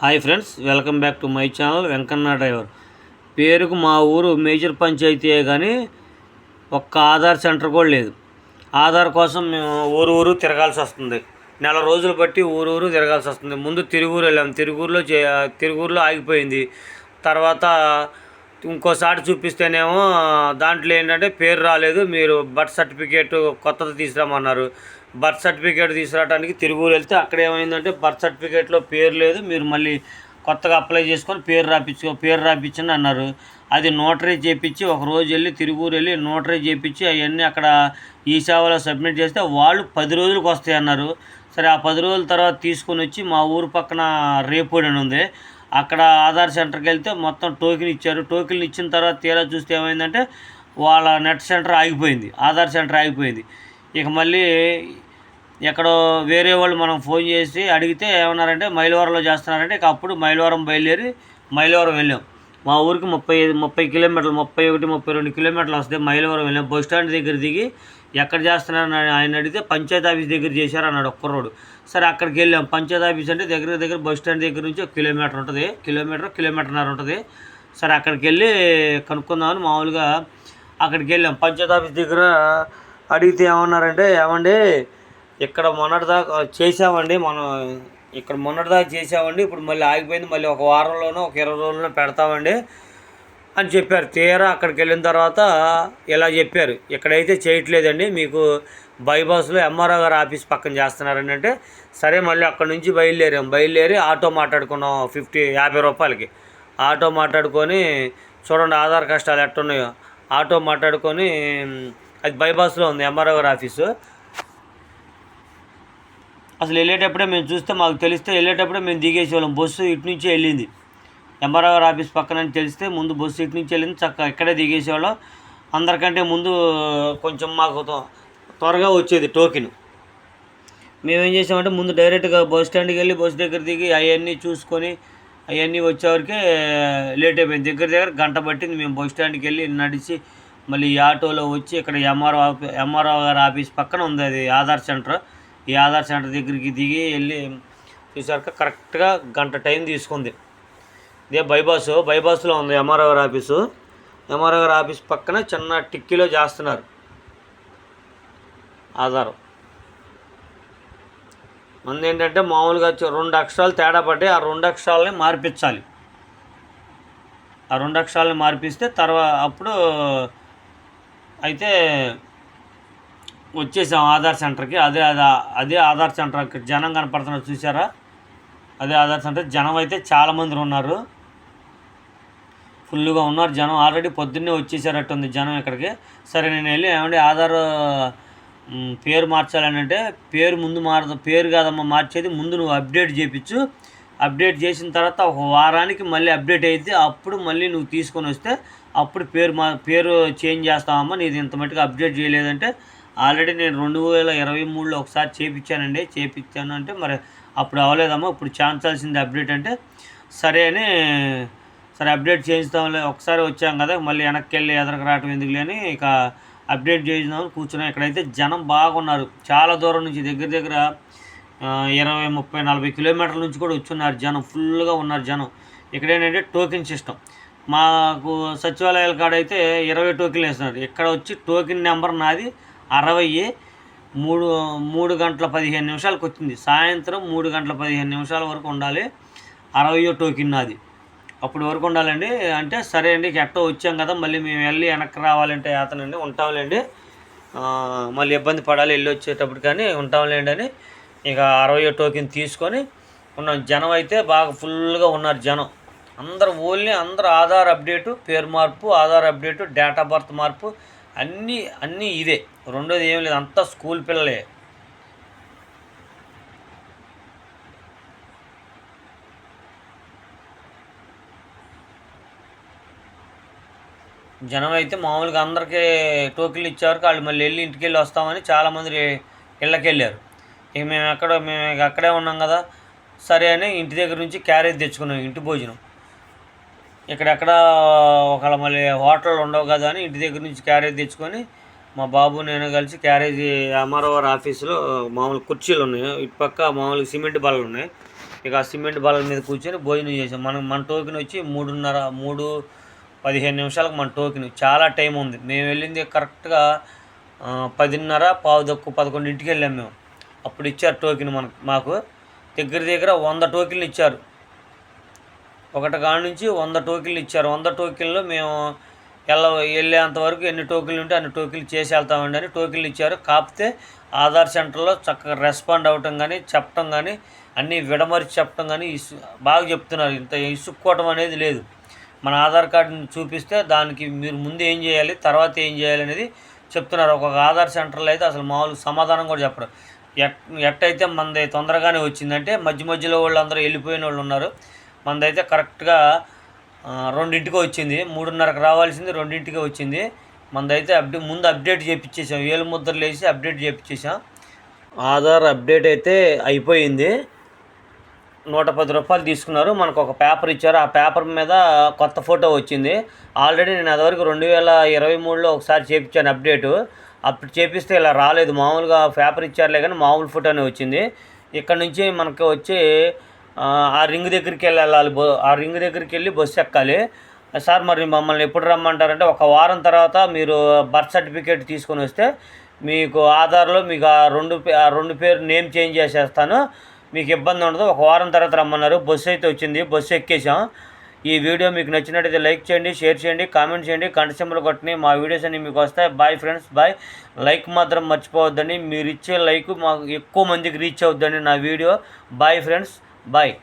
Hi friends, welcome back to my channel Venkanna driver. పేరుకు మా ఊరు మేజర్ పంచాయతీయే కానీ ఒక్క ఆధార్ సెంటర్ కూడా లేదు. ఆధార్ కోసం మేము ఊరు తిరగాల్సి వస్తుంది. నెల రోజులు బట్టి ఊరు తిరగాల్సి వస్తుంది. ముందు తిరుగూరు వెళ్ళాం, తిరుగూరులో ఆగిపోయింది. తర్వాత ఇంకోసారి చూపిస్తేనేమో దాంట్లో ఏంటంటే పేరు రాలేదు, మీరు బర్త్ సర్టిఫికేట్ కొత్తది తీసుకురామన్నారు. బర్త్ సర్టిఫికేట్ తీసుకురావడానికి తిరుగూరు వెళ్తే అక్కడ ఏమైందంటే బర్త్ సర్టిఫికేట్లో పేరు లేదు, మీరు మళ్ళీ కొత్తగా అప్లై చేసుకొని పేరు రాపించండి అన్నారు. అది నోటరీ చేయించి ఒకరోజు వెళ్ళి తిరుగూరు వెళ్ళి నోటరీ చేయించి అవన్నీ అక్కడ ఈ సేవలో సబ్మిట్ చేస్తే వాళ్ళు 10 రోజులకు వస్తాయి అన్నారు. సరే, ఆ 10 రోజుల తర్వాత తీసుకొని వచ్చి మా ఊరు పక్కన రేపూడి అని ఉంది, అక్కడ ఆధార్ సెంటర్కి వెళ్తే మొత్తం టోకెన్ ఇచ్చారు. టోకెన్ ఇచ్చిన తర్వాత తీరా చూస్తే ఏమైందంటే వాళ్ళ నెట్ సెంటర్ ఆగిపోయింది, ఆధార్ సెంటర్ ఆగిపోయింది. ఇక మళ్ళీ ఎక్కడో వేరే వాళ్ళు మనం ఫోన్ చేసి అడిగితే ఏమన్నారంటే మైలవరంలో చేస్తున్నారంటే, ఇక అప్పుడు మైలవరం బయలుదేరి మైలవరం వెళ్ళాం. మా ఊరికి 30 కిలోమీటర్లు, 32 కిలోమీటర్లు వస్తే మైలవరం వెళ్ళాం. బస్ స్టాండ్ దగ్గర దిగి ఎక్కడ చేస్తున్నారని ఆయన అడిగితే పంచాయతీ ఆఫీస్ దగ్గర చేశారు అన్నాడు ఒక్కరోడు. సరే, అక్కడికి వెళ్ళాం. పంచాయతీ ఆఫీస్ అంటే దగ్గర బస్ స్టాండ్ దగ్గర నుంచి 1 కిలోమీటర్ ఉంటుంది, కిలోమీటర్న్నర ఉంటుంది. సరే, అక్కడికి వెళ్ళి కనుక్కుందామని మామూలుగా అక్కడికి వెళ్ళాం. పంచాయతీ ఆఫీస్ దగ్గర అడిగితే ఏమన్నారంటే, ఏమండి ఇక్కడ మొన్నటిదాకా చేసామండి, ఇప్పుడు మళ్ళీ ఆగిపోయింది, మళ్ళీ ఒక వారంలోనో ఒక 20 రోజుల్లోనో పెడతామండి అని చెప్పారు. తీరా అక్కడికి వెళ్ళిన తర్వాత ఇలా చెప్పారు, ఇక్కడైతే చేయట్లేదండి, మీకు బైపాస్లో ఎంఆర్ఓ గారు ఆఫీస్ పక్కన చేస్తున్నారండి అంటే, సరే మళ్ళీ అక్కడ నుంచి బయలుదేరి ఆటో మాట్లాడుకున్నాం 50 రూపాయలకి. ఆటో మాట్లాడుకొని చూడండి ఆధార్ కష్టాలు ఎట్టున్నాయో. ఆటో మాట్లాడుకొని అది బైపాస్లో ఉంది ఎంఆర్ఓ గారు ఆఫీసు. అసలు వెళ్ళేటప్పుడే మేము చూస్తే మాకు తెలిస్తే వెళ్ళేటప్పుడే మేము దిగేసేవాళ్ళం. బస్సు ఇటు నుంచే వెళ్ళింది, ఎంఆర్ఓ ఆఫీస్ పక్కన అని తెలిస్తే ముందు బస్సు ఇటు నుంచి వెళ్ళింది, చక్కగా ఇక్కడే దిగేసేవాళ్ళం. అందరికంటే ముందు కొంచెం మాకు త్వరగా వచ్చేది టోకెన్. మేమేం చేసామంటే ముందు డైరెక్ట్గా బస్ స్టాండ్కి వెళ్ళి బస్సు దగ్గర దిగి అవన్నీ చూసుకొని అవన్నీ వచ్చేవరకే లేట్ అయిపోయింది. దగ్గర గంట పట్టింది. మేము బస్ స్టాండ్కి వెళ్ళి నడిచి మళ్ళీ ఈ ఆటోలో వచ్చి ఇక్కడ ఎంఆర్ఓ గారి ఆఫీస్ పక్కన ఉంది అది ఆధార్ సెంటర్. ఈ ఆధార్ సెంటర్ దగ్గరికి దిగి వెళ్ళి చూసాక కరెక్ట్గా గంట టైం తీసుకుంది. ఇదే బైపాస్లో ఉంది ఎంఆర్ఓ గారి ఆఫీసు. ఎంఆర్ఓ గారి ఆఫీస్ పక్కన చిన్న టిక్కీలో చేస్తున్నారు ఆధారం. మంది ఏంటంటే మామూలుగా 2 అక్షరాలు తేడా పడ్డాయి, ఆ 2 అక్షరాలని మార్పించాలి. ఆ 2 అక్షరాలని మార్పిస్తే తర్వాత అప్పుడు అయితే వచ్చేసాం ఆధార్ సెంటర్కి. అదే ఆధార్ సెంటర్. అక్కడ జనం కనపడుతున్నారు చూసారా, అదే ఆధార్ సెంటర్. జనం అయితే చాలామంది ఉన్నారు, ఫుల్గా ఉన్నారు జనం. ఆల్రెడీ పొద్దున్నే వచ్చేసారట్టుంది జనం ఇక్కడికి. సరే, నేను వెళ్ళి ఏమంటే ఆధార్ పేరు మార్చాలని అంటే, పేరు కాదమ్మా మార్చేది, ముందు నువ్వు అప్డేట్ చేయించు. అప్డేట్ చేసిన తర్వాత ఒక వారానికి మళ్ళీ అప్డేట్ అయితే అప్పుడు మళ్ళీ నువ్వు తీసుకొని వస్తే అప్పుడు పేరు చేంజ్ చేస్తామమ్మా, నీది ఇంత మట్టుకు అప్డేట్ చేయలేదంటే. ఆల్రెడీ నేను 2023లో ఒకసారి చేయించాను అంటే మరి అప్పుడు అవ్వలేదమ్మా, ఇప్పుడు చేయించాల్సింది అప్డేట్ అంటే, సరే అప్డేట్ చేయిస్తాంలే, ఒకసారి వచ్చాం కదా మళ్ళీ వెనక్కి వెళ్ళి ఎదరకు రావటం ఎందుకులే అని ఇక అప్డేట్ చేయించామని కూర్చున్నాం. ఇక్కడైతే జనం బాగున్నారు, చాలా దూరం నుంచి దగ్గర 20, 30, 40 కిలోమీటర్ల నుంచి కూడా వచ్చున్నారు జనం, ఫుల్గా ఉన్నారు జనం. ఇక్కడ ఏంటంటే టోకెన్ సిస్టమ్. మాకు సచివాలయాల కాడ అయితే 20 టోకెన్లు వేస్తున్నారు. ఇక్కడ వచ్చి టోకెన్ నెంబర్ నాది 60, 3 గంటల 15 నిమిషాలకు వచ్చింది. సాయంత్రం 3 గంటల 15 నిమిషాల వరకు ఉండాలి. 60వ టోకెన్ నాది అప్పుడు వరకు ఉండాలండి. అంటే సరే అండి, ఎట్టో వచ్చాం కదా మళ్ళీ మేము వెళ్ళి వెనక్కి రావాలంటే అతనండి ఉంటాంలేండి, మళ్ళీ ఇబ్బంది పడాలి వెళ్ళి వచ్చేటప్పుడు, కానీ ఉంటాంలేండి అని ఇక 60వ టోకెన్ తీసుకొని ఉన్నాం. జనం అయితే బాగా ఫుల్గా ఉన్నారు జనం. అందరూ ఆధార్ అప్డేటు, పేరు మార్పు, Aadhaar update, date of birth మార్పు అన్నీ ఇదే. రెండోది ఏం లేదు, అంతా స్కూల్ పిల్లలే. జనం అయితే మామూలుగా అందరికీ టోకెన్లు ఇచ్చేవారు, వాళ్ళు మళ్ళీ వెళ్ళి ఇంటికి వెళ్ళి వస్తామని చాలామంది ఇళ్ళకి వెళ్ళారు. ఇక మేము అక్కడే ఉన్నాం కదా, సరే అని ఇంటి దగ్గర నుంచి క్యారేజ్ తెచ్చుకున్నాం, ఇంటి భోజనం. ఇక్కడెక్కడ ఒకవేళ మళ్ళీ హోటళ్ళు ఉండవు కదా అని ఇంటి దగ్గర నుంచి క్యారేజ్ తెచ్చుకొని మా బాబు నేను కలిసి క్యారేజీ ఎంఆర్ఓ ఆఫీసులో మామూలు కుర్చీలు ఉన్నాయి, ఇటు పక్క మామూలు సిమెంట్ బల్లలు ఉన్నాయి, ఇక సిమెంట్ బాల మీద కూర్చొని భోజనం చేసాం. మన టోకెన్ వచ్చి 3:15 మన టోకెన్. చాలా టైం ఉంది. మేము వెళ్ళింది కరెక్ట్గా 10:30 11 వెళ్ళాం మేము. అప్పుడు ఇచ్చారు టోకెన్ మాకు దగ్గర 100 టోకెన్లు ఇచ్చారు. ఒకటి కాడ నుంచి 100 టోకెన్లు ఇచ్చారు. 100 టోకెన్లు మేము వెళ్ళేంత వరకు ఎన్ని టోకెన్లు ఉంటే అన్ని టోకెన్లు చేసి వెళ్తామండి అని టోకెన్లు ఇచ్చారు. కాకపోతే ఆధార్ సెంటర్లో చక్కగా రెస్పాండ్ అవ్వటం కానీ చెప్పటం కానీ అన్నీ విడమరిచి చెప్పటం కానీ బాగా చెప్తున్నారు. ఇంత ఇసుక్కోవటం అనేది లేదు. మన ఆధార్ కార్డుని చూపిస్తే దానికి మీరు ముందు ఏం చేయాలి, తర్వాత ఏం చేయాలి అనేది చెప్తున్నారు. ఒక్కొక్క ఆధార్ సెంటర్లో అయితే అసలు మామూలు సమాధానం కూడా చెప్పరు. ఎట్టయితే మనది తొందరగానే వచ్చిందంటే మధ్యలో వాళ్ళందరూ వెళ్ళిపోయిన వాళ్ళు ఉన్నారు. మనదైతే కరెక్ట్గా 2ంటికి వచ్చింది. 3:30కి రావాల్సింది 2ంటికి వచ్చింది. మనదైతే ముందు అప్డేట్ చేయించేసాం. 7 ముద్రలు వేసి అప్డేట్ చేయించేసాం. ఆధార్ అప్డేట్ అయితే అయిపోయింది. 110 రూపాయలు తీసుకున్నారు. మనకు ఒక పేపర్ ఇచ్చారు. ఆ పేపర్ మీద కొత్త ఫోటో వచ్చింది. ఆల్రెడీ నేను అదివరకు 2023లో ఒకసారి చేయించాను అప్డేటు. అప్పుడు చేపిస్తే ఇలా రాలేదు. మామూలుగా పేపర్ ఇచ్చారులే కానీ మామూలు ఫోటోనే వచ్చింది. ఇక్కడ నుంచి మనకి వచ్చి ఆ రింగ్ దగ్గరికి వెళ్ళాలి. ఆ రింగ్ దగ్గరికి వెళ్ళి బస్సు ఎక్కాలి. సార్ మరి మమ్మల్ని ఎప్పుడు రమ్మంటారంటే ఒక వారం తర్వాత మీరు బర్త్ సర్టిఫికేట్ తీసుకొని వస్తే మీకు ఆధార్లో మీకు ఆ రెండు పేరు నేమ్ చేంజ్ చేసేస్తాను, మీకు ఇబ్బంది ఉండదు, ఒక వారం తర్వాత రమ్మన్నారు. బస్సు అయితే వచ్చింది. బస్సు ఎక్కేసాం. ఈ వీడియో మీకు నచ్చినట్టయితే లైక్ చేయండి, షేర్ చేయండి, కామెంట్ చేయండి, గంట సింబల్ కొట్టండి. మా వీడియోస్ అన్నీ మీకు వస్తాయి. Bye friends, bye. లైక్ మాత్రం మర్చిపోవద్దండి. మీరు ఇచ్చే లైక్ మాకు ఎక్కువ మందికి రీచ్ అవుద్దండి నా వీడియో. Bye friends, bye.